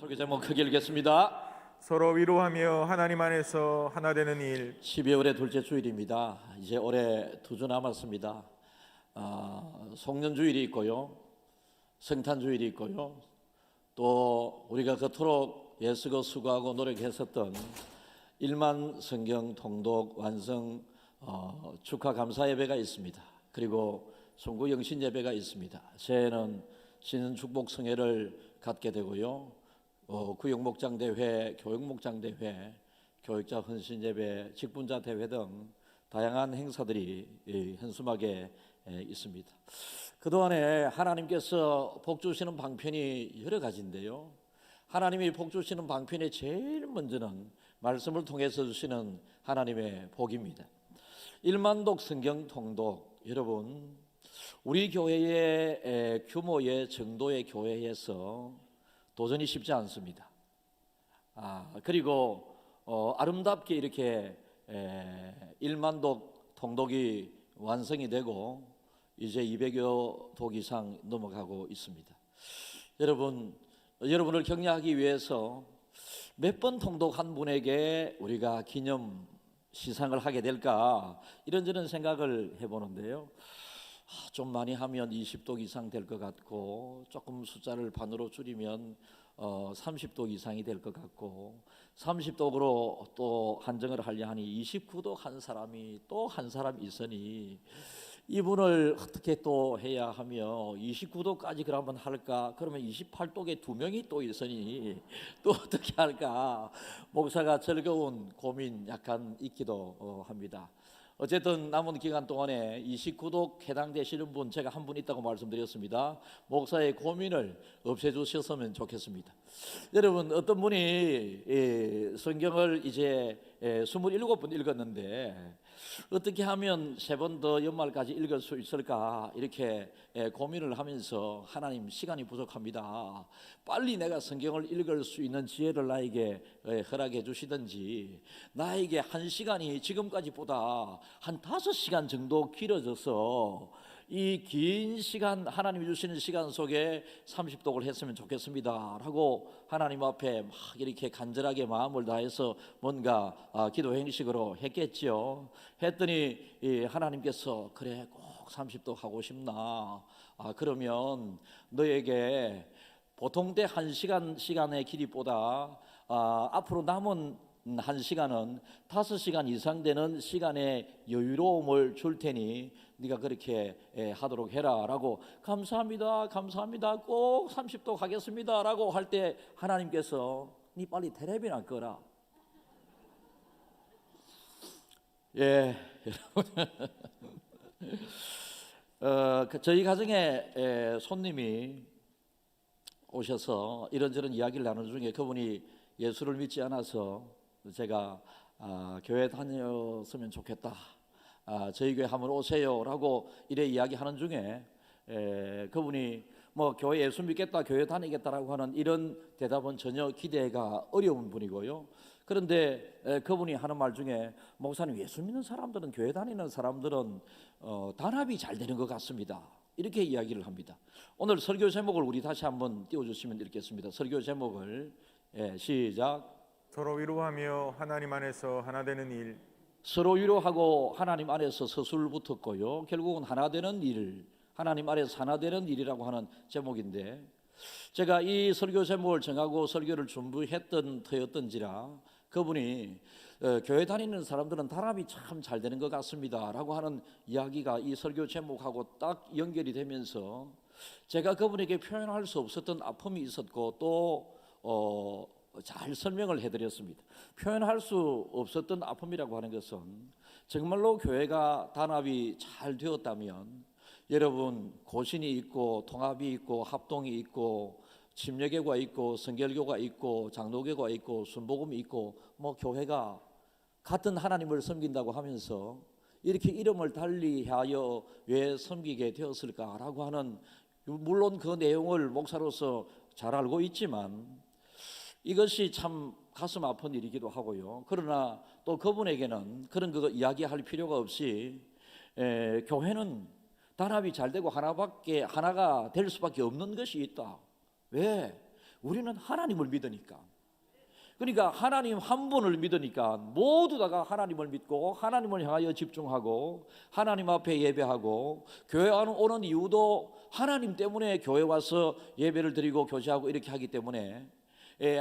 설교 제목 크게 읽겠습니다. 서로 위로하며 하나님 안에서 하나 되는 일. 12월의 둘째 주일입니다. 이제 올해 2주 남았습니다. 송년주일이 있고요, 성탄주일이 있고요, 또 우리가 그토록 애쓰고 수고하고 노력했었던 1만 성경 통독 완성 축하 감사 예배가 있습니다. 그리고 송구 영신 예배가 있습니다. 새해는 신은 축복 성회를 갖게 되고요, 구역목장 대회, 교육목장 대회, 교육자 헌신 예배, 직분자 대회 등 다양한 행사들이 현수막에 있습니다. 그동안에 하나님께서 복 주시는 방편이 여러 가지인데요, 하나님이 복 주시는 방편의 제일 먼저는 말씀을 통해서 주시는 하나님의 복입니다. 1만독 성경 통독, 여러분 우리 교회의 규모의 정도의 교회에서 도전이 쉽지 않습니다. 그리고 아름답게 이렇게 1만독 통독이 완성이 되고 이제 200여 독 이상 넘어가고 있습니다. 여러분을 격려하기 위해서 몇 번 통독한 분에게 우리가 기념 시상을 하게 될까 이런저런 생각을 해보는데요, 좀 많이 하면 20독 이상 될 것 같고, 조금 숫자를 반으로 줄이면 30독 이상이 될 것 같고, 30독으로 또 한정을 하려 하니 29독 한 사람이 또 한 사람 있으니 이분을 어떻게 또 해야 하며 29독까지 그러면 할까? 그러면 28독에 2명이 또 있으니 또 어떻게 할까? 목사가 즐거운 고민 약간 있기도 합니다. 어쨌든 남은 기간 동안에 29독 해당되시는 분 제가 한 분 있다고 말씀드렸습니다. 목사의 고민을 없애주셨으면 좋겠습니다. 여러분, 어떤 분이 성경을 이제 27번 읽었는데 어떻게 하면 3번 더 연말까지 읽을 수 있을까 이렇게 고민을 하면서 하나님 시간이 부족합니다, 빨리 내가 성경을 읽을 수 있는 지혜를 나에게 허락해 주시든지, 나에게 1시간이 지금까지보다 한 5시간 정도 길어져서 이 긴 시간, 하나님이 주시는 시간 속에 30독을 했으면 좋겠습니다 라고 하나님 앞에 막 이렇게 간절하게 마음을 다해서 뭔가 기도 행식으로 했겠죠. 했더니 하나님께서 그래 꼭 30독 하고 싶나? 그러면 너에게 보통 때 1시간 시간의 길이보다 앞으로 남은 1시간은 5시간 이상 되는 시간의 여유로움을 줄 테니 네가 그렇게 하도록 해라 라고, 감사합니다 감사합니다 꼭 30독 하겠습니다 라고 할 때 하나님께서 네 빨리 텔레비나 꺼라. 여러분 저희 가정에 손님이 오셔서 이런저런 이야기를 나누는 중에 그분이 예수를 믿지 않아서 제가 교회 다녔으면 좋겠다, 저희 교회 한번 오세요 라고 이래 이야기하는 중에 그분이 뭐 교회 예수 믿겠다, 교회 다니겠다라고 하는 이런 대답은 전혀 기대가 어려운 분이고요. 그런데 그분이 하는 말 중에, 목사님 예수 믿는 사람들은, 교회 다니는 사람들은 단합이 잘 되는 것 같습니다 이렇게 이야기를 합니다. 오늘 설교 제목을 우리 다시 한번 띄워주시면 읽겠습니다. 설교 제목을 시작. 서로 위로하며 하나님 안에서 하나 되는 일. 서로 위로하고 하나님 안에서 서술 붙었고요, 결국은 하나 되는 일, 하나님 안에서 하나 되는 일이라고 하는 제목인데, 제가 이 설교 제목을 정하고 설교를 준비했던 터였던지라 그분이 교회 다니는 사람들은 단합이 참 잘 되는 것 같습니다 라고 하는 이야기가 이 설교 제목하고 딱 연결이 되면서 제가 그분에게 표현할 수 없었던 아픔이 있었고 또 잘 설명을 해드렸습니다. 표현할 수 없었던 아픔이라고 하는 것은 정말로 교회가 단합이 잘 되었다면, 여러분 고신이 있고 통합이 있고 합동이 있고 침례교가 있고 성결교가 있고 장로교가 있고 순복음이 있고 뭐 교회가 같은 하나님을 섬긴다고 하면서 이렇게 이름을 달리하여 왜 섬기게 되었을까라고 하는, 물론 그 내용을 목사로서 잘 알고 있지만 이것이 참 가슴 아픈 일이기도 하고요. 그러나 또 그분에게는 그런 거 이야기할 필요가 없이 교회는 단합이 잘 되고 하나가 될 수밖에 없는 것이 있다. 왜? 우리는 하나님을 믿으니까. 그러니까 하나님 한 분을 믿으니까 모두 다가 하나님을 믿고 하나님을 향하여 집중하고 하나님 앞에 예배하고 교회 오는 이유도 하나님 때문에 교회 와서 예배를 드리고 교제하고 이렇게 하기 때문에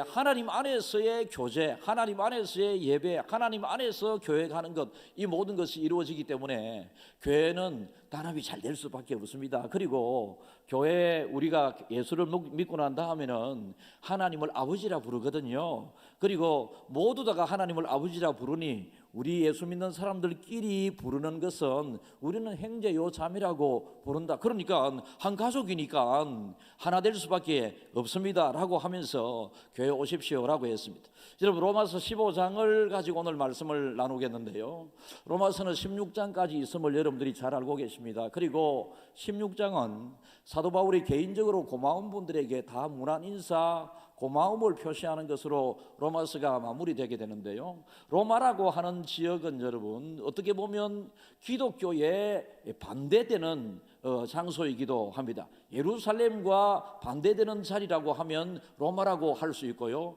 하나님 안에서의 교제, 하나님 안에서의 예배, 하나님 안에서 교회 가는 것, 이 모든 것이 이루어지기 때문에 교회는 단합이 잘 될 수밖에 없습니다. 그리고 교회 우리가 예수를 믿고 난 다음에는 하나님을 아버지라 부르거든요. 그리고 모두 다가 하나님을 아버지라 부르니 우리 예수 믿는 사람들끼리 부르는 것은 우리는 형제요 자매라고 부른다. 그러니까 한 가족이니까 하나 될 수밖에 없습니다 라고 하면서 교회 오십시오라고 했습니다. 여러분, 로마서 15장을 가지고 오늘 말씀을 나누겠는데요, 로마서는 16장까지 있음을 여러분들이 잘 알고 계십니다. 그리고 16장은 사도 바울이 개인적으로 고마운 분들에게 다 문안 인사, 고마움을 표시하는 것으로 로마서가 마무리되게 되는데요, 로마라고 하는 지역은 여러분 어떻게 보면 기독교에 반대되는 장소이기도 합니다. 예루살렘과 반대되는 자리라고 하면 로마라고 할 수 있고요,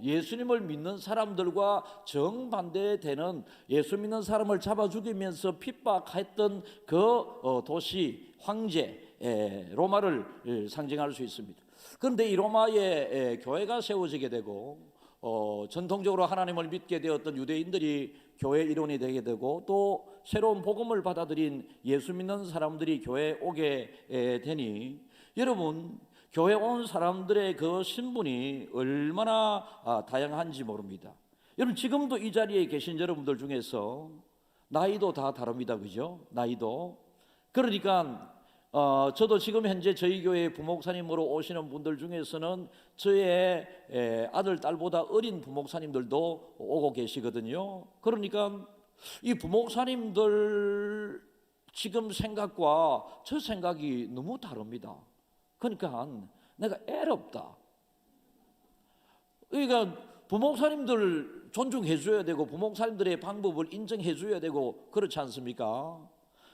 예수님을 믿는 사람들과 정반대되는, 예수 믿는 사람을 잡아 죽이면서 핍박했던 그 도시, 황제 로마를 상징할 수 있습니다. 그런데 이 로마에 교회가 세워지게 되고 전통적으로 하나님을 믿게 되었던 유대인들이 교회 일원이 되게 되고 또 새로운 복음을 받아들인 예수 믿는 사람들이 교회에 오게 되니 여러분, 교회 온 사람들의 그 신분이 얼마나 다양한지 모릅니다. 여러분, 지금도 이 자리에 계신 여러분들 중에서 나이도 다 다릅니다. 그죠? 나이도. 그러니까 저도 지금 현재 저희 교회 부목사님으로 오시는 분들 중에서는 저의 아들, 딸보다 어린 부목사님들도 오고 계시거든요. 그러니까 이 부목사님들 지금 생각과 저 생각이 너무 다릅니다. 그러니까 내가 애롭다. 그러니까 부목사님들 존중해 줘야 되고 부목사님들의 방법을 인정해 줘야 되고 그렇지 않습니까?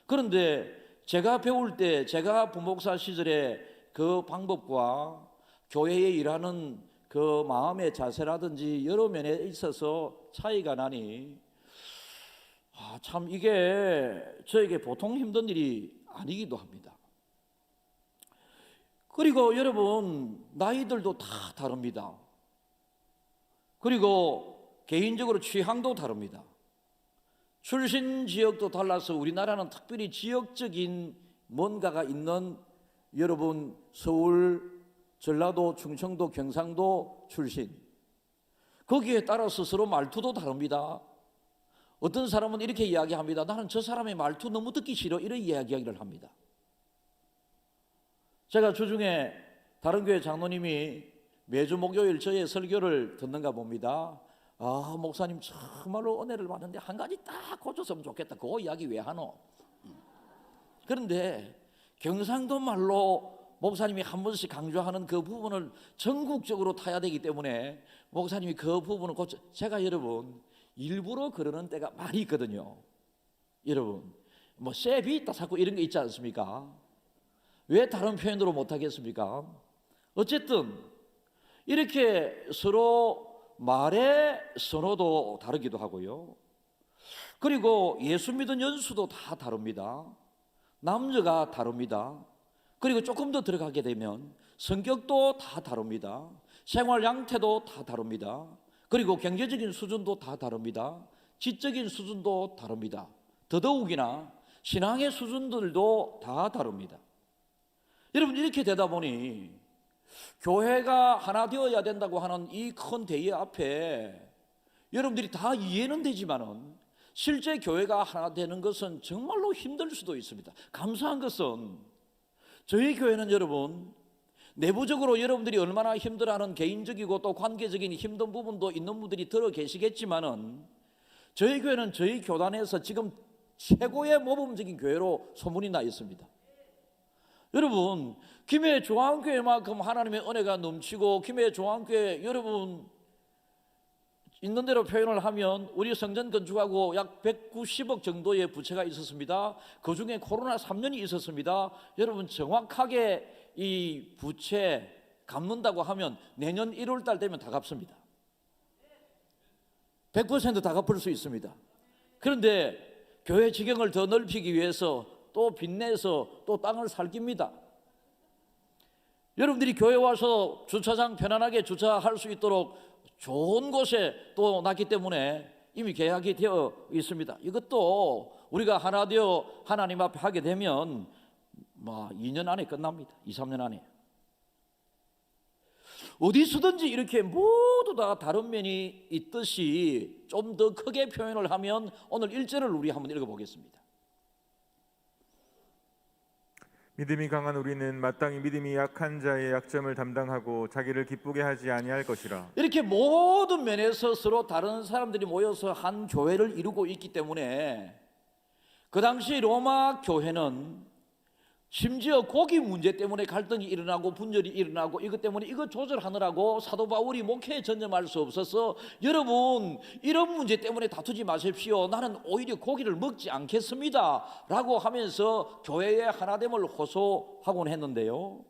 그런데 제가 배울 때, 제가 부목사 시절에 그 방법과 교회에 일하는 그 마음의 자세라든지 여러 면에 있어서 차이가 나니 참 이게 저에게 보통 힘든 일이 아니기도 합니다. 그리고 여러분, 나이들도 다 다릅니다. 그리고 개인적으로 취향도 다릅니다. 출신 지역도 달라서 우리나라는 특별히 지역적인 뭔가가 있는, 여러분 서울, 전라도, 충청도, 경상도 출신, 거기에 따라서 서로 말투도 다릅니다. 어떤 사람은 이렇게 이야기합니다. 나는 저 사람의 말투 너무 듣기 싫어, 이런 이야기를 합니다. 제가 주중에 다른 교회 장로님이 매주 목요일 저의 설교를 듣는가 봅니다. 목사님 정말로 은혜를 받는데 한 가지 딱 고쳤으면 좋겠다. 그거 이야기 왜 하노? 그런데 경상도 말로 목사님이 한 번씩 강조하는 그 부분을 전국적으로 타야 되기 때문에 목사님이 그 부분을 고쳐. 제가 여러분 일부러 그러는 때가 많이 있거든요. 여러분 뭐 셉이 있다 자꾸 이런 게 있지 않습니까? 왜 다른 표현으로 못하겠습니까? 어쨌든 이렇게 서로 말의 선호도 다르기도 하고요, 그리고 예수 믿은 연수도 다 다릅니다. 남녀가 다릅니다. 그리고 조금 더 들어가게 되면 성격도 다 다릅니다. 생활 양태도 다 다릅니다. 그리고 경제적인 수준도 다 다릅니다. 지적인 수준도 다릅니다. 더더욱이나 신앙의 수준들도 다 다릅니다. 여러분, 이렇게 되다 보니 교회가 하나 되어야 된다고 하는 이 큰 대의 앞에 여러분들이 다 이해는 되지만은 실제 교회가 하나 되는 것은 정말로 힘들 수도 있습니다. 감사한 것은 저희 교회는 여러분 내부적으로 여러분들이 얼마나 힘들어하는 개인적이고 또 관계적인 힘든 부분도 있는 분들이 들어 계시겠지만은 저희 교회는 저희 교단에서 지금 최고의 모범적인 교회로 소문이 나 있습니다. 여러분, 김해 중앙교회만큼 하나님의 은혜가 넘치고, 김해 중앙교회 여러분 있는 대로 표현을 하면 우리 성전 건축하고 약 190억 정도의 부채가 있었습니다. 그 중에 코로나 3년이 있었습니다. 여러분 정확하게 이 부채 갚는다고 하면 내년 1월 달 되면 다 갚습니다. 100% 다 갚을 수 있습니다. 그런데 교회 지경을 더 넓히기 위해서 또 빚내서 또 땅을 살깁니다. 여러분들이 교회 와서 주차장 편안하게 주차할 수 있도록 좋은 곳에 또 놨기 때문에 이미 계약이 되어 있습니다. 이것도 우리가 하나 되어 하나님 앞에 하게 되면 2년 안에 끝납니다. 2, 3년 안에. 어디서든지 이렇게 모두 다 다른 면이 있듯이 좀 더 크게 표현을 하면 오늘 1절을 우리 한번 읽어보겠습니다. 믿음이 강한 우리는 마땅히 믿음이 약한 자의 약점을 담당하고 자기를 기쁘게 하지 아니할 것이라. 이렇게 모든 면에서 서로 다른 사람들이 모여서 한 교회를 이루고 있기 때문에 그 당시 로마 교회는 심지어 고기 문제 때문에 갈등이 일어나고 분열이 일어나고 이것 때문에 이거 조절하느라고 사도 바울이 목회에 전념할 수 없어서 여러분 이런 문제 때문에 다투지 마십시오. 나는 오히려 고기를 먹지 않겠습니다 라고 하면서 교회의 하나됨을 호소하곤 했는데요.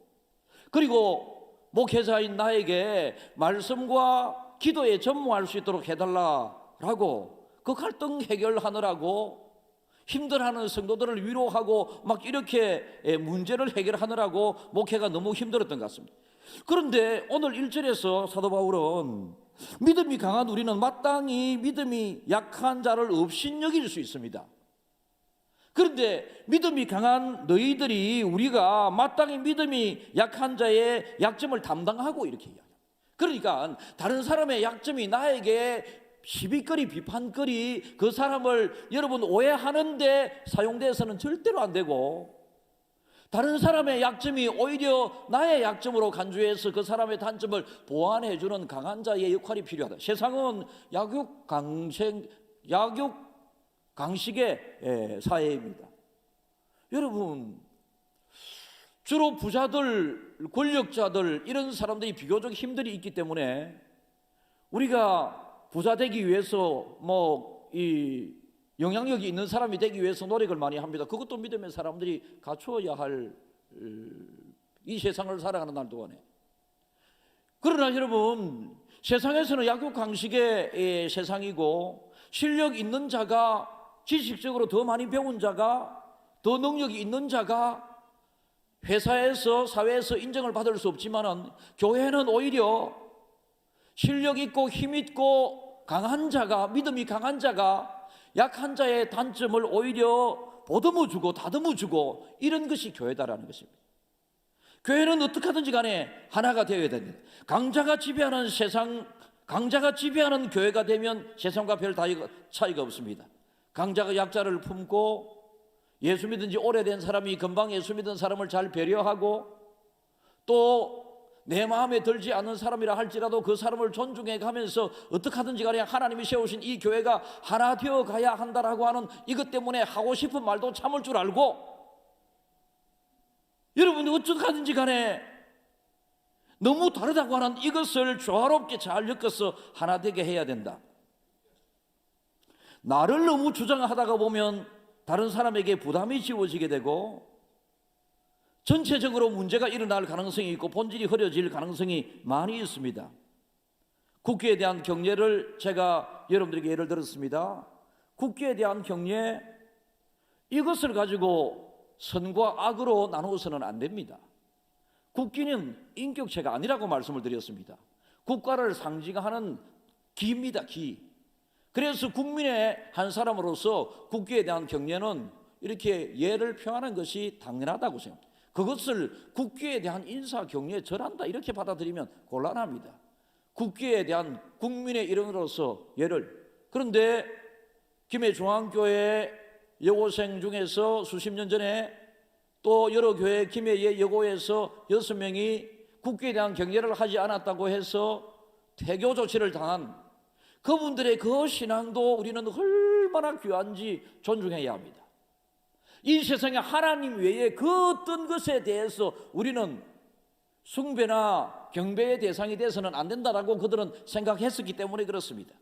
그리고 목회자인 나에게 말씀과 기도에 전무할 수 있도록 해달라라고 그 갈등 해결하느라고 힘들어하는 성도들을 위로하고 막 이렇게 문제를 해결하느라고 목회가 너무 힘들었던 것 같습니다. 그런데 오늘 1절에서 사도 바울은 믿음이 강한 우리는 마땅히 믿음이 약한 자를 업신여길 수 있습니다. 그런데 믿음이 강한 너희들이 우리가 마땅히 믿음이 약한 자의 약점을 담당하고 이렇게 이야기합니다. 그러니까 다른 사람의 약점이 나에게 시비거리 비판거리 그 사람을 여러분 오해하는데 사용돼서는 절대로 안 되고 다른 사람의 약점이 오히려 나의 약점으로 간주해서 그 사람의 단점을 보완해 주는 강한 자의 역할이 필요하다. 세상은 약육강식의 사회입니다. 여러분 주로 부자들 권력자들 이런 사람들이 비교적 힘들이 있기 때문에 우리가 부자 되기 위해서 이 영향력이 있는 사람이 되기 위해서 노력을 많이 합니다. 그것도 믿음의 사람들이 갖추어야 할 이 세상을 살아가는 날 동안에. 그러나 여러분 세상에서는 약육강식의 세상이고 실력 있는 자가 지식적으로 더 많이 배운 자가 더 능력이 있는 자가 회사에서 사회에서 인정을 받을 수 없지만은 교회는 오히려 실력 있고 힘 있고 강한 자가 믿음이 강한 자가 약한 자의 단점을 오히려 보듬어 주고 다듬어 주고 이런 것이 교회다라는 것입니다. 교회는 어떻게 하든지 간에 하나가 되어야 됩니다. 강자가 지배하는 세상 강자가 지배하는 교회가 되면 세상과 별 차이가 없습니다. 강자가 약자를 품고 예수 믿은 지 오래된 사람이 금방 예수 믿은 사람을 잘 배려하고 또 내 마음에 들지 않는 사람이라 할지라도 그 사람을 존중해 가면서 어떻게 하든지 간에 하나님이 세우신 이 교회가 하나 되어 가야 한다라고 하는 이것 때문에 하고 싶은 말도 참을 줄 알고 여러분이 어떻게 하든지 간에 너무 다르다고 하는 이것을 조화롭게 잘 엮어서 하나 되게 해야 된다. 나를 너무 주장하다가 보면 다른 사람에게 부담이 지워지게 되고 전체적으로 문제가 일어날 가능성이 있고 본질이 흐려질 가능성이 많이 있습니다. 국기에 대한 경례를 제가 여러분들에게 예를 들었습니다. 국기에 대한 경례 이것을 가지고 선과 악으로 나누어서는 안 됩니다. 국기는 인격체가 아니라고 말씀을 드렸습니다. 국가를 상징하는 기입니다. 기. 그래서 국민의 한 사람으로서 국기에 대한 경례는 이렇게 예를 표하는 것이 당연하다고 생각합니다. 그것을 국기에 대한 인사 경례에 절한다 이렇게 받아들이면 곤란합니다. 국기에 대한 국민의 이름으로서 예를. 그런데 김해 중앙교회 여고생 중에서 수십 년 전에 또 여러 교회 김해의 여고에서 6명이 국기에 대한 경례를 하지 않았다고 해서 퇴교 조치를 당한 그분들의 그 신앙도 우리는 얼마나 귀한지 존중해야 합니다. 이 세상에 하나님 외에 그 어떤 것에 대해서 우리는 숭배나 경배의 대상이 돼서는 안 된다라고 그들은 생각했었기 때문에 그렇습니다.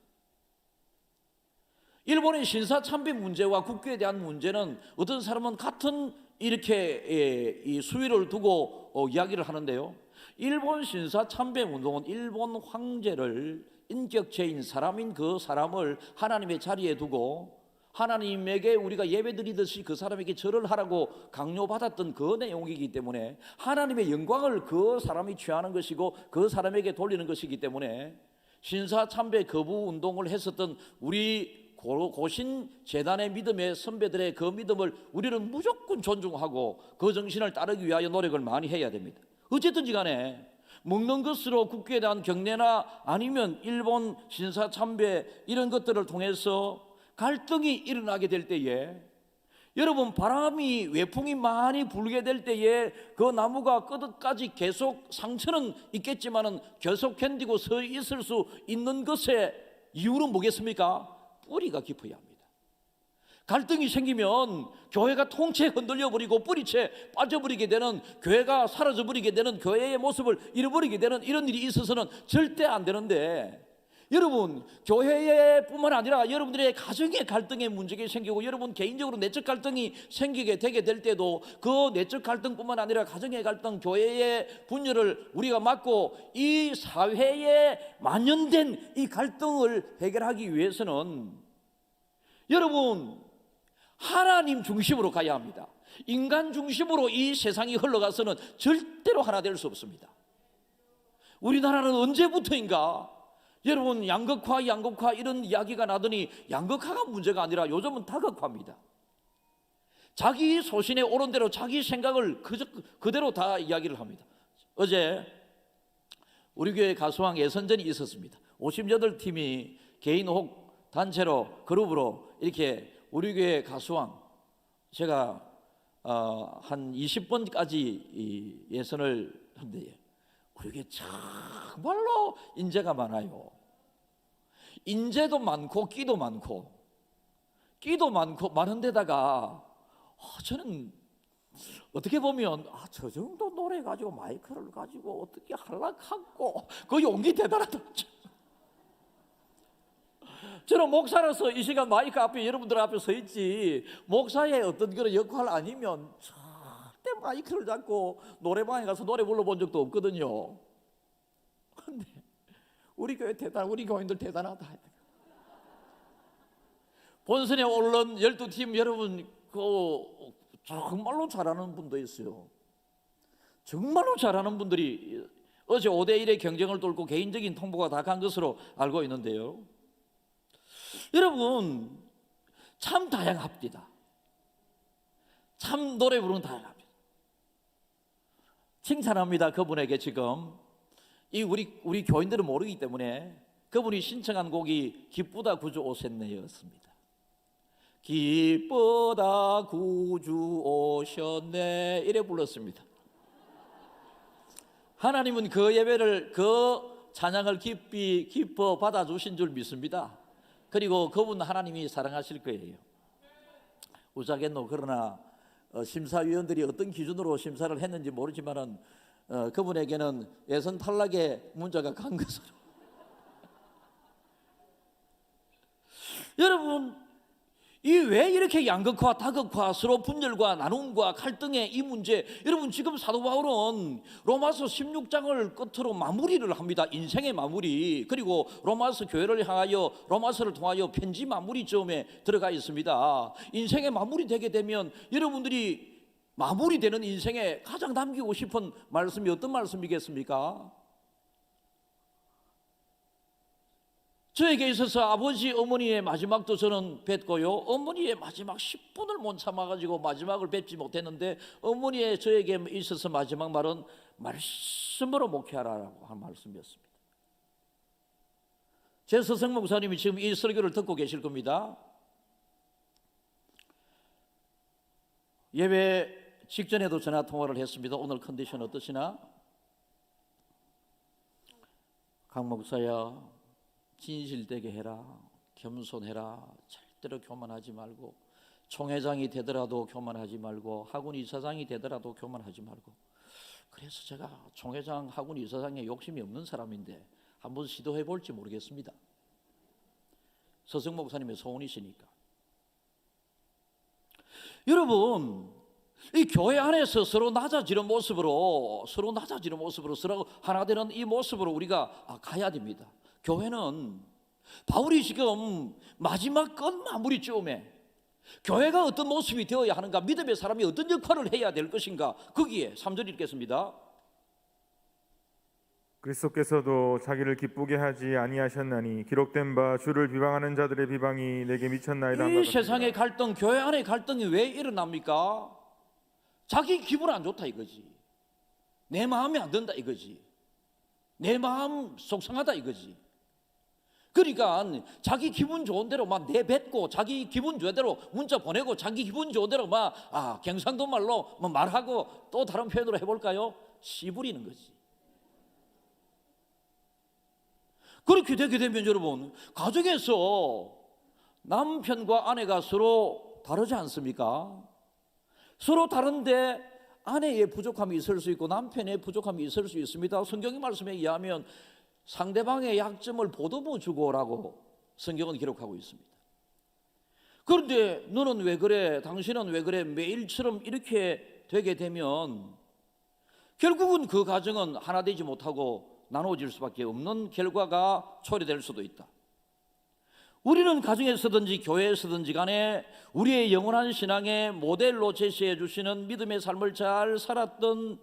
일본의 신사참배 문제와 국기에 대한 문제는 어떤 사람은 같은 이렇게 이 수위를 두고 이야기를 하는데요. 일본 신사 참배 운동은 일본 황제를 인격체인 사람인 그 사람을 하나님의 자리에 두고 하나님에게 우리가 예배드리듯이 그 사람에게 절을 하라고 강요받았던 그 내용이기 때문에 하나님의 영광을 그 사람이 취하는 것이고 그 사람에게 돌리는 것이기 때문에 신사 참배 거부 운동을 했었던 우리 고신 재단의 믿음의 선배들의 그 믿음을 우리는 무조건 존중하고 그 정신을 따르기 위하여 노력을 많이 해야 됩니다. 어쨌든지 간에 먹는 것으로 국교에 대한 경례나 아니면 일본 신사 참배 이런 것들을 통해서 갈등이 일어나게 될 때에 여러분 바람이 외풍이 많이 불게 될 때에 그 나무가 끝까지 계속 상처는 있겠지만은 계속 견디고 서 있을 수 있는 것의 이유는 뭐겠습니까? 뿌리가 깊어야 합니다. 갈등이 생기면 교회가 통째 흔들려 버리고 뿌리채 빠져버리게 되는, 교회가 사라져 버리게 되는, 교회의 모습을 잃어버리게 되는 이런 일이 있어서는 절대 안 되는데, 여러분 교회에 뿐만 아니라 여러분들의 가정의 갈등의 문제가 생기고 여러분 개인적으로 내적 갈등이 생기게 되게 될 때도 그 내적 갈등뿐만 아니라 가정의 갈등, 교회의 분열을 우리가 막고 이 사회에 만연된 이 갈등을 해결하기 위해서는 여러분 하나님 중심으로 가야 합니다. 인간 중심으로 이 세상이 흘러가서는 절대로 하나 될 수 없습니다. 우리나라는 언제부터인가 여러분 양극화 이런 이야기가 나더니 양극화가 문제가 아니라 요즘은 다극화입니다. 자기 소신에 옳은 대로 자기 생각을 그대로 다 이야기를 합니다. 어제 우리 교회 가수왕 예선전이 있었습니다. 58팀이 개인 혹 단체로 그룹으로 이렇게 우리 교회 가수왕, 제가 한 20번까지 예선을 했는데 우리 교회 정말로 인재가 많아요. 인재도 많고 끼도 많고 많은 데다가 저는 어떻게 보면 저 정도 노래 가지고 마이크를 가지고 어떻게 하려고 그 용기 대단하다. 저는 목사로서 이 시간 마이크 앞에 여러분들 앞에 서 있지 목사의 어떤 그런 역할 아니면 절대 마이크를 잡고 노래방에 가서 노래 불러본 적도 없거든요. 근데 우리 교회 우리 교인들 대단하다. 본선에 오른 12팀 여러분 정말로 잘하는 분도 있어요. 정말로 잘하는 분들이 어제 5대1의 경쟁을 뚫고 개인적인 통보가 다 간 것으로 알고 있는데요. 여러분 참 다양합니다. 참 노래 부르는 다양합니다. 칭찬합니다. 그분에게 지금 우리 교인들은 모르기 때문에 그분이 신청한 곡이 기쁘다 구주 오셨네였습니다. 기쁘다 구주 오셨네 이래 불렀습니다. 하나님은 그 예배를 그 찬양을 기뻐 받아주신 줄 믿습니다. 그리고 그분 하나님이 사랑하실 거예요. 우자겠노. 그러나 심사위원들이 어떤 기준으로 심사를 했는지 모르지만은 그분에게는 예선 탈락의 문자가 간 것으로. 여러분 왜 이렇게 양극화, 다극화, 서로 분열과 나눔과 갈등의 이 문제, 여러분 지금 사도 바울은 로마서 16장을 끝으로 마무리를 합니다. 인생의 마무리. 그리고 로마서 교회를 향하여 로마서를 통하여 편지 마무리점에 들어가 있습니다. 인생의 마무리 되게 되면 여러분들이 마무리되는 인생에 가장 남기고 싶은 말씀이 어떤 말씀이겠습니까? 저에게 있어서 아버지 어머니의 마지막도 저는 뵙고요, 어머니의 마지막 10분을 못 참아가지고 마지막을 뵙지 못했는데 어머니의 저에게 있어서 마지막 말은 말씀으로 목회하라고 한 말씀이었습니다. 제 스승 목사님이 지금 이 설교를 듣고 계실 겁니다. 예배 직전에도 전화 통화를 했습니다. 오늘 컨디션 어떠시나? 강 목사야, 진실되게 해라, 겸손해라, 절대로 교만하지 말고, 총회장이 되더라도 교만하지 말고, 학원 이사장이 되더라도 교만하지 말고. 그래서 제가 총회장, 학원 이사장에 욕심이 없는 사람인데 한번 시도해 볼지 모르겠습니다. 서승 목사님의 소원이시니까. 여러분 이 교회 안에서 서로 낮아지는 모습으로 서로 하나 되는 이 모습으로 우리가 가야 됩니다. 교회는 바울이 지금 마지막 끝 마무리 쯤에 교회가 어떤 모습이 되어야 하는가, 믿음의 사람이 어떤 역할을 해야 될 것인가, 거기에 3절 읽겠습니다. 그리스도께서도 자기를 기쁘게 하지 아니하셨나니 기록된 바 주를 비방하는 자들의 비방이 내게 미쳤나이다. 이 세상의 갈등, 교회 안의 갈등이 왜 일어납니까? 자기 기분 안 좋다 이거지. 내 마음에 안 든다 이거지. 내 마음 속상하다 이거지. 그러니까 자기 기분 좋은 대로 막 내뱉고, 자기 기분 좋은 대로 문자 보내고, 자기 기분 좋은 대로 막 경상도 말로 뭐 말하고, 또 다른 표현으로 해볼까요? 씨부리는 거지. 그렇게 되게 되면 여러분, 가정에서 남편과 아내가 서로 다르지 않습니까? 서로 다른데 아내의 부족함이 있을 수 있고 남편의 부족함이 있을 수 있습니다. 성경의 말씀에 의하면 상대방의 약점을 보듬어 주고라고 성경은 기록하고 있습니다. 그런데 너는 왜 그래? 당신은 왜 그래? 매일처럼 이렇게 되게 되면 결국은 그 가정은 하나 되지 못하고 나누어질 수밖에 없는 결과가 초래될 수도 있다. 우리는 가정에서든지 교회에서든지 간에 우리의 영원한 신앙의 모델로 제시해 주시는 믿음의 삶을 잘 살았던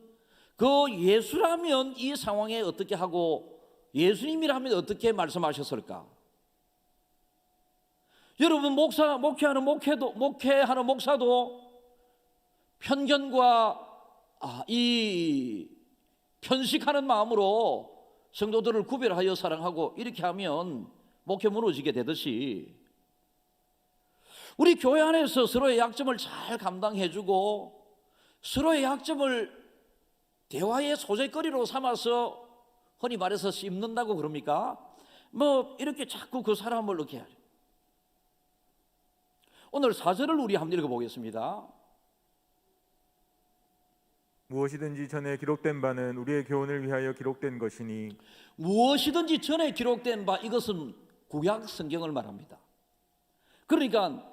그 예수라면 이 상황에 어떻게 하고, 예수님이라면 어떻게 말씀하셨을까? 여러분, 목회하는 목사도 편견과 이 편식하는 마음으로 성도들을 구별하여 사랑하고 이렇게 하면 목회 무너지게 되듯이, 우리 교회 안에서 서로의 약점을 잘 감당해주고 서로의 약점을 대화의 소재거리로 삼아서 흔히 말해서 씹는다고 그럽니까? 뭐 이렇게 자꾸 그 사람을 이렇게 하죠. 오늘 4절을 우리 한번 읽어보겠습니다. 무엇이든지 전에 기록된 바는 우리의 교훈을 위하여 기록된 것이니, 무엇이든지 전에 기록된 바, 이것은 구약 성경을 말합니다. 그러니까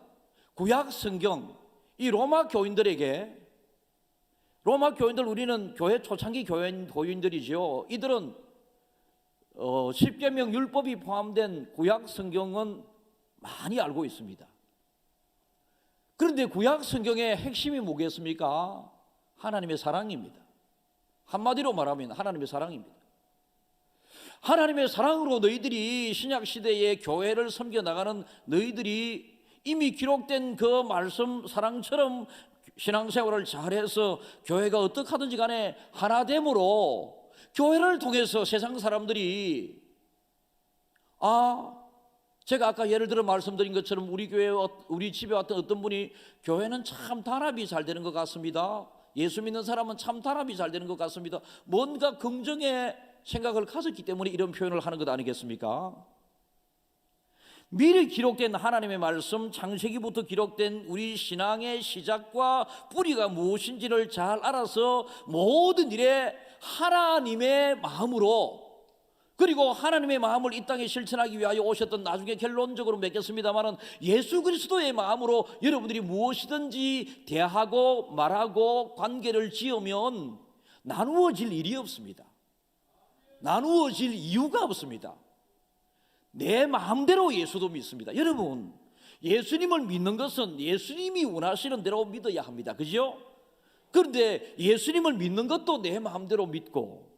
구약 성경, 이 로마 교인들에게, 로마 교인들, 우리는 교회 초창기 교인들이죠. 이들은 십계명 율법이 포함된 구약 성경은 많이 알고 있습니다. 그런데 구약 성경의 핵심이 뭐겠습니까? 하나님의 사랑입니다. 한마디로 말하면 하나님의 사랑입니다. 하나님의 사랑으로 너희들이 신약 시대의 교회를 섬겨나가는 너희들이 이미 기록된 그 말씀 사랑처럼 신앙생활을 잘해서 교회가 어떻게 하든지 간에 하나됨으로 교회를 통해서 세상 사람들이, 제가 아까 예를 들어 말씀드린 것처럼 우리 집에 왔던 어떤 분이 교회는 참 단합이 잘 되는 것 같습니다. 예수 믿는 사람은 참 단합이 잘 되는 것 같습니다. 뭔가 긍정의 생각을 가졌기 때문에 이런 표현을 하는 것 아니겠습니까? 미리 기록된 하나님의 말씀, 창세기부터 기록된 우리 신앙의 시작과 뿌리가 무엇인지를 잘 알아서 모든 일에 하나님의 마음으로, 그리고 하나님의 마음을 이 땅에 실천하기 위하여 오셨던, 나중에 결론적으로 맺겠습니다마는 예수 그리스도의 마음으로 여러분들이 무엇이든지 대하고 말하고 관계를 지으면 나누어질 일이 없습니다. 나누어질 이유가 없습니다. 내 마음대로 예수도 믿습니다. 여러분, 예수님을 믿는 것은 예수님이 원하시는 대로 믿어야 합니다. 그죠? 그런데 예수님을 믿는 것도 내 마음대로 믿고,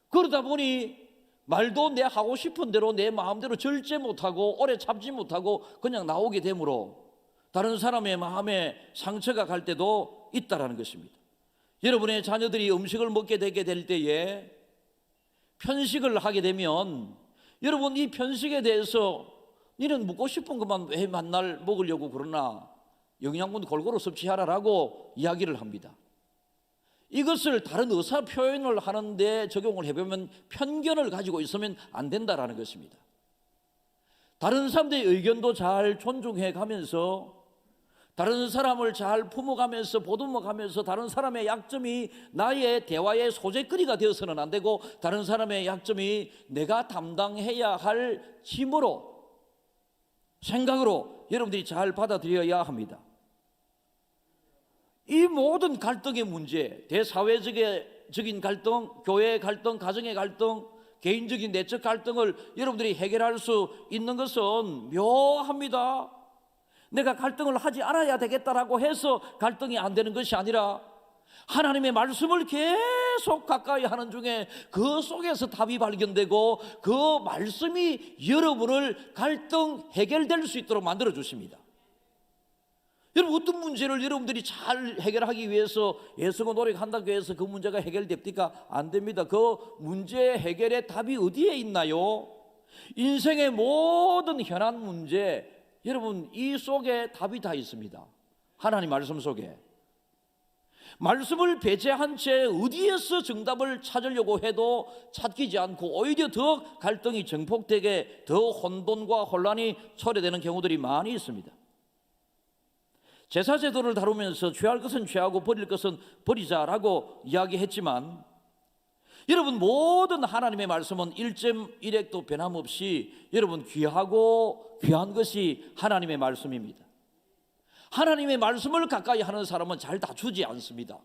그러다 보니 말도 내 하고 싶은 대로 내 마음대로 절제 못하고 오래 참지 못하고 그냥 나오게 되므로 다른 사람의 마음에 상처가 갈 때도 있다라는 것입니다. 여러분의 자녀들이 음식을 먹게 되게 될 때에 편식을 하게 되면, 여러분 이 편식에 대해서 너는 먹고 싶은 것만 왜 맨날 먹으려고 그러나 영양분 골고루 섭취하라라고 이야기를 합니다. 이것을 다른 의사 표현을 하는데 적용을 해보면 편견을 가지고 있으면 안 된다라는 것입니다. 다른 사람들의 의견도 잘 존중해 가면서, 다른 사람을 잘 품어가면서 보듬어가면서, 다른 사람의 약점이 나의 대화의 소재거리가 되어서는 안 되고, 다른 사람의 약점이 내가 담당해야 할 짐으로, 생각으로 여러분들이 잘 받아들여야 합니다. 이 모든 갈등의 문제, 대사회적인 갈등, 교회의 갈등, 가정의 갈등, 개인적인 내적 갈등을 여러분들이 해결할 수 있는 것은 묘합니다. 내가 갈등을 하지 않아야 되겠다라고 해서 갈등이 안 되는 것이 아니라 하나님의 말씀을 계속 가까이 하는 중에 그 속에서 답이 발견되고 그 말씀이 여러분을 갈등 해결될 수 있도록 만들어 주십니다. 여러분, 어떤 문제를 여러분들이 잘 해결하기 위해서 애쓰고 노력한다고 해서 그 문제가 해결됩니까? 안 됩니다. 그 문제 해결의 답이 어디에 있나요? 인생의 모든 현안 문제, 여러분, 이 속에 답이 다 있습니다. 하나님 말씀 속에. 말씀을 배제한 채 어디에서 정답을 찾으려고 해도 찾기지 않고 오히려 더 갈등이 증폭되게 더 혼돈과 혼란이 초래되는 경우들이 많이 있습니다. 제사제도를 다루면서 취할 것은 취하고 버릴 것은 버리자라고 이야기했지만, 여러분, 모든 하나님의 말씀은 1.1핵도 변함없이 여러분 귀하고 귀한 것이 하나님의 말씀입니다. 하나님의 말씀을 가까이 하는 사람은 잘 다투지 않습니다.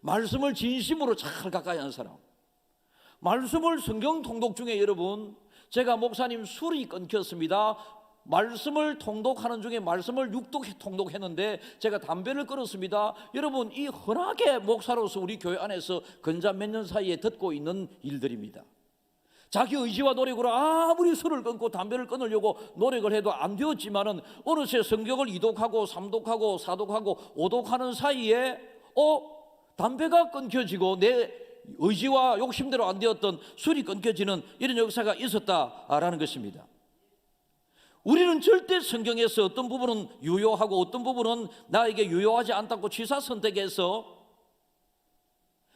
말씀을 진심으로 잘 가까이 하는 사람, 말씀을 성경 통독 중에 여러분, 제가 목사님 술이 끊겼습니다. 말씀을 통독하는 중에 말씀을 6독 통독했는데 제가 담배를 끊었습니다. 여러분, 이 흔하게 목사로서 우리 교회 안에서 근자 몇 년 사이에 듣고 있는 일들입니다. 자기 의지와 노력으로 아무리 술을 끊고 담배를 끊으려고 노력을 해도 안 되었지만은 어느새 성경을 2독하고 3독하고 4독하고 5독하는 사이에 담배가 끊겨지고 내 의지와 욕심대로 안 되었던 술이 끊겨지는 이런 역사가 있었다라는 것입니다. 우리는 절대 성경에서 어떤 부분은 유효하고 어떤 부분은 나에게 유효하지 않다고 취사 선택해서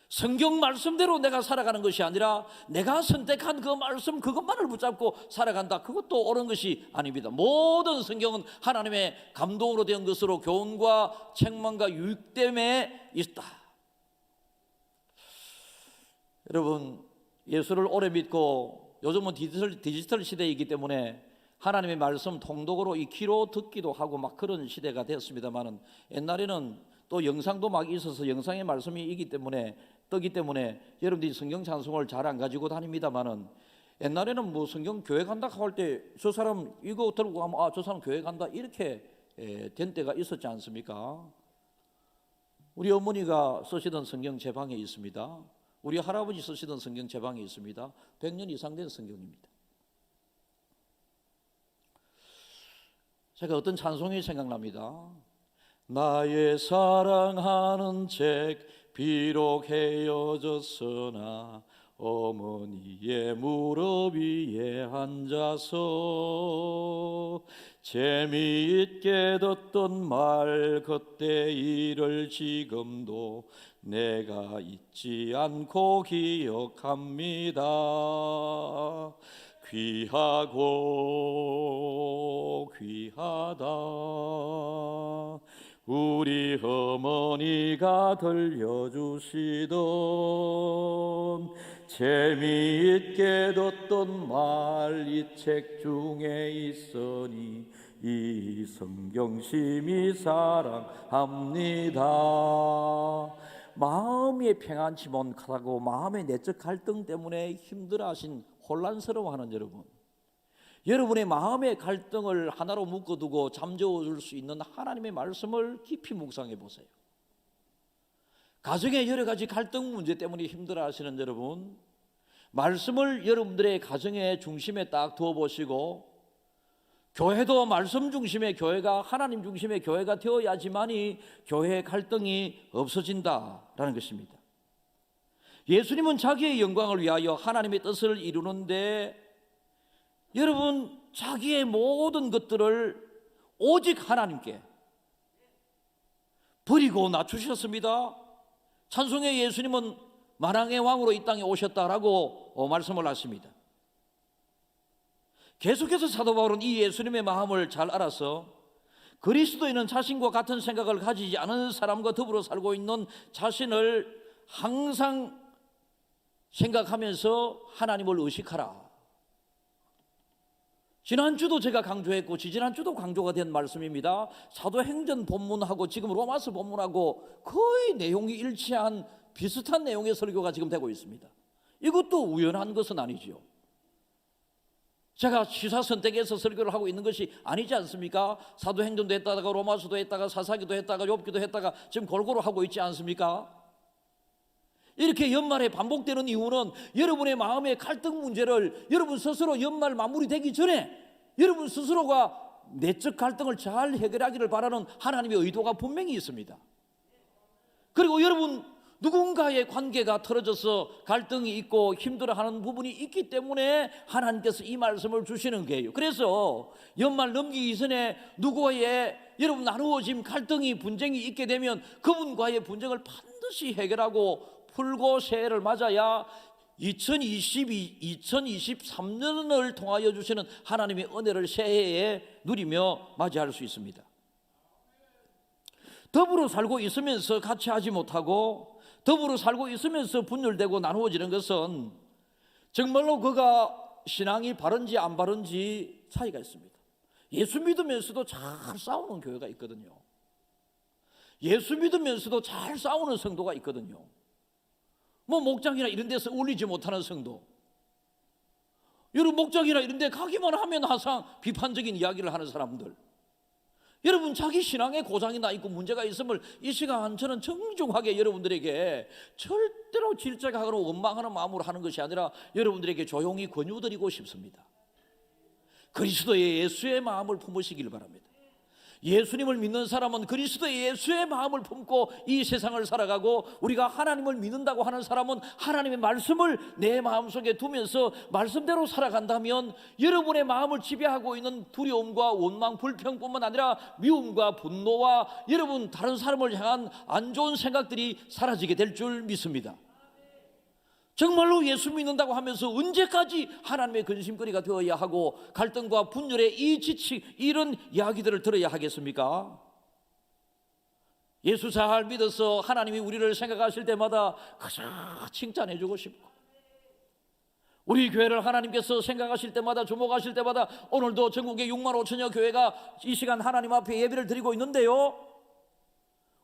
성경 말씀대로 내가 살아가는 것이 아니라 내가 선택한 그 말씀 그것만을 붙잡고 살아간다, 그것도 옳은 것이 아닙니다. 모든 성경은 하나님의 감동으로 된 것으로 교훈과 책망과 유익됨에 있다. 여러분, 예수를 오래 믿고 요즘은 디지털 시대이기 때문에 하나님의 말씀 통독으로 익히로 듣기도 하고 막 그런 시대가 되었습니다만은, 옛날에는 또 영상도 막 있어서 영상의 말씀이 뜨기 때문에 여러분들이 성경 찬송을 잘 안 가지고 다닙니다만은, 옛날에는 뭐 성경 교회 간다 할 때 저 사람 이거 들고 가면 저 사람 교회 간다 이렇게 된 때가 있었지 않습니까? 우리 어머니가 쓰시던 성경 제 방에 있습니다. 우리 할아버지 쓰시던 성경 제 방에 있습니다. 100년 이상 된 성경입니다. 제가 어떤 찬송이 생각납니다. 나의 사랑하는 책 비록 헤어졌으나 어머니의 무릎 위에 앉아서 재미있게 듣던 말 그때 일을 지금도 내가 잊지 않고 기억합니다. 귀하고 귀하다 우리 어머니가 들려주시던 재미있게 듣던 말 이 책 중에 있으니 이 성경 심히 사랑합니다. 마음이 평안치 못하고 마음의 내적 갈등 때문에 힘들어하신 혼란스러워하는 여러분의 마음의 갈등을 하나로 묶어두고 잠재워줄 수 있는 하나님의 말씀을 깊이 묵상해 보세요. 가정의 여러 가지 갈등 문제 때문에 힘들어하시는 여러분, 말씀을 여러분들의 가정의 중심에 딱 두어보시고, 교회도 말씀 중심의 교회가, 하나님 중심의 교회가 되어야지만이 교회의 갈등이 없어진다라는 것입니다. 예수님은 자기의 영광을 위하여 하나님의 뜻을 이루는데, 여러분, 자기의 모든 것들을 오직 하나님께 버리고 낮추셨습니다. 찬송의 예수님은 만왕의 왕으로 이 땅에 오셨다라고 말씀을 하십니다. 계속해서 사도 바울은 이 예수님의 마음을 잘 알아서 그리스도인은 자신과 같은 생각을 가지지 않은 사람과 더불어 살고 있는 자신을 항상 생각하면서 하나님을 의식하라. 지난주도 제가 강조했고 지지난주도 강조가 된 말씀입니다. 사도행전 본문하고 지금 로마서 본문하고 거의 내용이 일치한 비슷한 내용의 설교가 지금 되고 있습니다. 이것도 우연한 것은 아니지요. 제가 시사선택에서 설교를 하고 있는 것이 아니지 않습니까? 사도행전도 했다가 로마서도 했다가 사사기도 했다가 욥기도 했다가 지금 골고루 하고 있지 않습니까? 이렇게 연말에 반복되는 이유는 여러분의 마음의 갈등 문제를 여러분 스스로 연말 마무리되기 전에 여러분 스스로가 내적 갈등을 잘 해결하기를 바라는 하나님의 의도가 분명히 있습니다. 그리고 여러분 누군가의 관계가 틀어져서 갈등이 있고 힘들어하는 부분이 있기 때문에 하나님께서 이 말씀을 주시는 거예요. 그래서 연말 넘기기 전에 누구와의 여러분 나누어진 갈등이 분쟁이 있게 되면 그분과의 분쟁을 반드시 해결하고 풀고 새해를 맞아야 2023년을 통하여 주시는 하나님의 은혜를 새해에 누리며 맞이할 수 있습니다. 더불어 살고 있으면서 같이 하지 못하고 더불어 살고 있으면서 분열되고 나누어지는 것은 정말로 그가 신앙이 바른지 안 바른지 차이가 있습니다. 예수 믿으면서도 잘 싸우는 교회가 있거든요. 예수 믿으면서도 잘 싸우는 성도가 있거든요. 뭐 목장이나 이런 데서 어울리지 못하는 성도, 여러분 목장이나 이런 데 가기만 하면 항상 비판적인 이야기를 하는 사람들, 여러분 자기 신앙에 고장이 나 있고 문제가 있음을 이 시간 저는 정중하게 여러분들에게 절대로 질책하거나 원망하는 마음으로 하는 것이 아니라 여러분들에게 조용히 권유드리고 싶습니다. 그리스도의 예수의 마음을 품으시길 바랍니다. 예수님을 믿는 사람은 그리스도의 예수의 마음을 품고 이 세상을 살아가고, 우리가 하나님을 믿는다고 하는 사람은 하나님의 말씀을 내 마음속에 두면서 말씀대로 살아간다면 여러분의 마음을 지배하고 있는 두려움과 원망, 불평뿐만 아니라 미움과 분노와 여러분 다른 사람을 향한 안 좋은 생각들이 사라지게 될 줄 믿습니다. 정말로 예수 믿는다고 하면서 언제까지 하나님의 근심거리가 되어야 하고 갈등과 분열의 이 지치 이런 이야기들을 들어야 하겠습니까? 예수 잘 믿어서 하나님이 우리를 생각하실 때마다 그저 칭찬해 주고 싶고, 우리 교회를 하나님께서 생각하실 때마다 주목하실 때마다 오늘도 전국의 6만 5천여 교회가 이 시간 하나님 앞에 예배를 드리고 있는데요,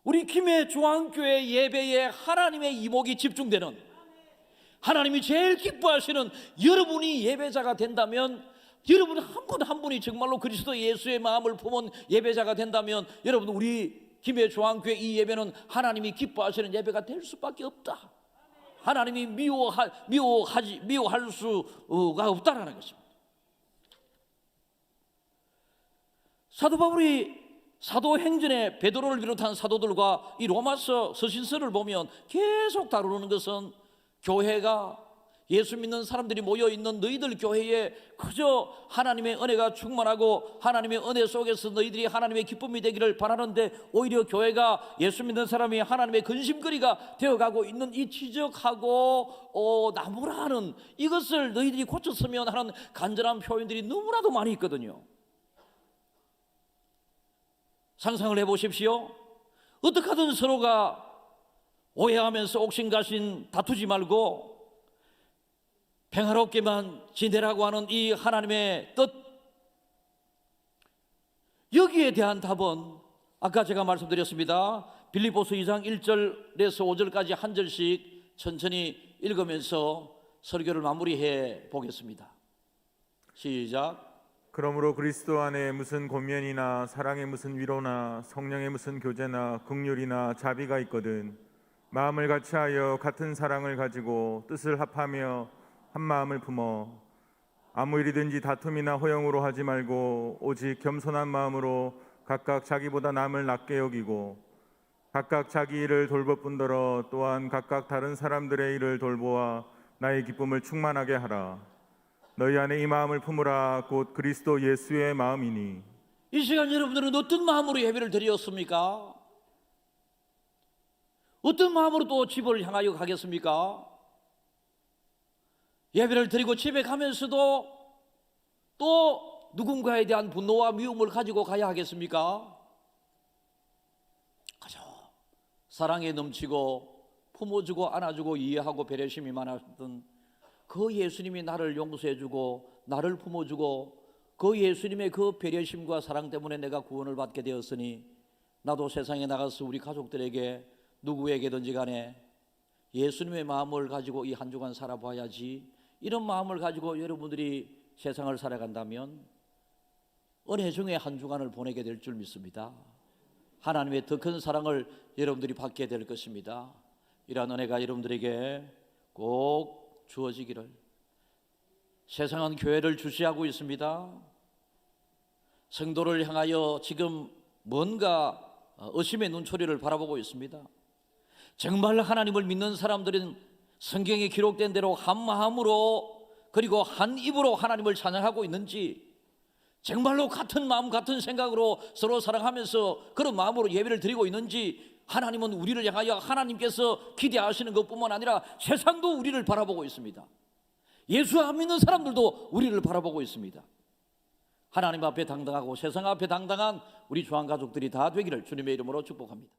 우리 김해 중앙교회 예배에 하나님의 이목이 집중되는, 하나님이 제일 기뻐하시는 여러분이 예배자가 된다면, 여러분 한 분 한 분이 정말로 그리스도 예수의 마음을 품은 예배자가 된다면, 여러분 우리 김해 중앙교회 이 예배는 하나님이 기뻐하시는 예배가 될 수밖에 없다. 하나님이 미워할 수가 없다라는 것입니다. 사도 바울이 사도행전에 베드로를 비롯한 사도들과 이 로마서 서신서를 보면 계속 다루는 것은 교회가, 예수 믿는 사람들이 모여있는 너희들 교회에 그저 하나님의 은혜가 충만하고 하나님의 은혜 속에서 너희들이 하나님의 기쁨이 되기를 바라는데, 오히려 교회가 예수 믿는 사람이 하나님의 근심거리가 되어가고 있는 이 지적하고 나무라는 이것을 너희들이 고쳤으면 하는 간절한 표현들이 너무나도 많이 있거든요. 상상을 해보십시오. 어떻게 하든 서로가 오해하면서 옥신각신 다투지 말고 평화롭게만 지내라고 하는 이 하나님의 뜻, 여기에 대한 답은 아까 제가 말씀드렸습니다. 빌립보서 2장 1절에서 5절까지 한 절씩 천천히 읽으면서 설교를 마무리해 보겠습니다. 시작. 그러므로 그리스도 안에 무슨 권면이나 사랑의 무슨 위로나 성령의 무슨 교제나 긍휼이나 자비가 있거든 마음을 같이하여 같은 사랑을 가지고 뜻을 합하며 한 마음을 품어 아무 일이든지 다툼이나 허영으로 하지 말고 오직 겸손한 마음으로 각각 자기보다 남을 낮게 여기고 각각 자기 일을 돌볼 뿐더러 또한 각각 다른 사람들의 일을 돌보아 나의 기쁨을 충만하게 하라. 너희 안에 이 마음을 품으라. 곧 그리스도 예수의 마음이니. 이 시간 여러분들은 어떤 마음으로 예배를 드렸습니까? 어떤 마음으로 또 집을 향하여 가겠습니까? 예배를 드리고 집에 가면서도 또 누군가에 대한 분노와 미움을 가지고 가야 하겠습니까? 그저 사랑에 넘치고 품어주고 안아주고 이해하고 배려심이 많았던 그 예수님이 나를 용서해주고 나를 품어주고 그 예수님의 그 배려심과 사랑 때문에 내가 구원을 받게 되었으니 나도 세상에 나가서 우리 가족들에게 누구에게든지 간에 예수님의 마음을 가지고 이 한 주간 살아봐야지, 이런 마음을 가지고 여러분들이 세상을 살아간다면 은혜 중에 한 주간을 보내게 될 줄 믿습니다. 하나님의 더 큰 사랑을 여러분들이 받게 될 것입니다. 이러한 은혜가 여러분들에게 꼭 주어지기를. 세상은 교회를 주시하고 있습니다. 성도를 향하여 지금 뭔가 의심의 눈초리를 바라보고 있습니다. 정말 하나님을 믿는 사람들은 성경에 기록된 대로 한 마음으로 그리고 한 입으로 하나님을 찬양하고 있는지, 정말로 같은 마음 같은 생각으로 서로 사랑하면서 그런 마음으로 예배를 드리고 있는지, 하나님은 우리를 향하여 하나님께서 기대하시는 것뿐만 아니라 세상도 우리를 바라보고 있습니다. 예수 안 믿는 사람들도 우리를 바라보고 있습니다. 하나님 앞에 당당하고 세상 앞에 당당한 우리 주한 가족들이 다 되기를 주님의 이름으로 축복합니다.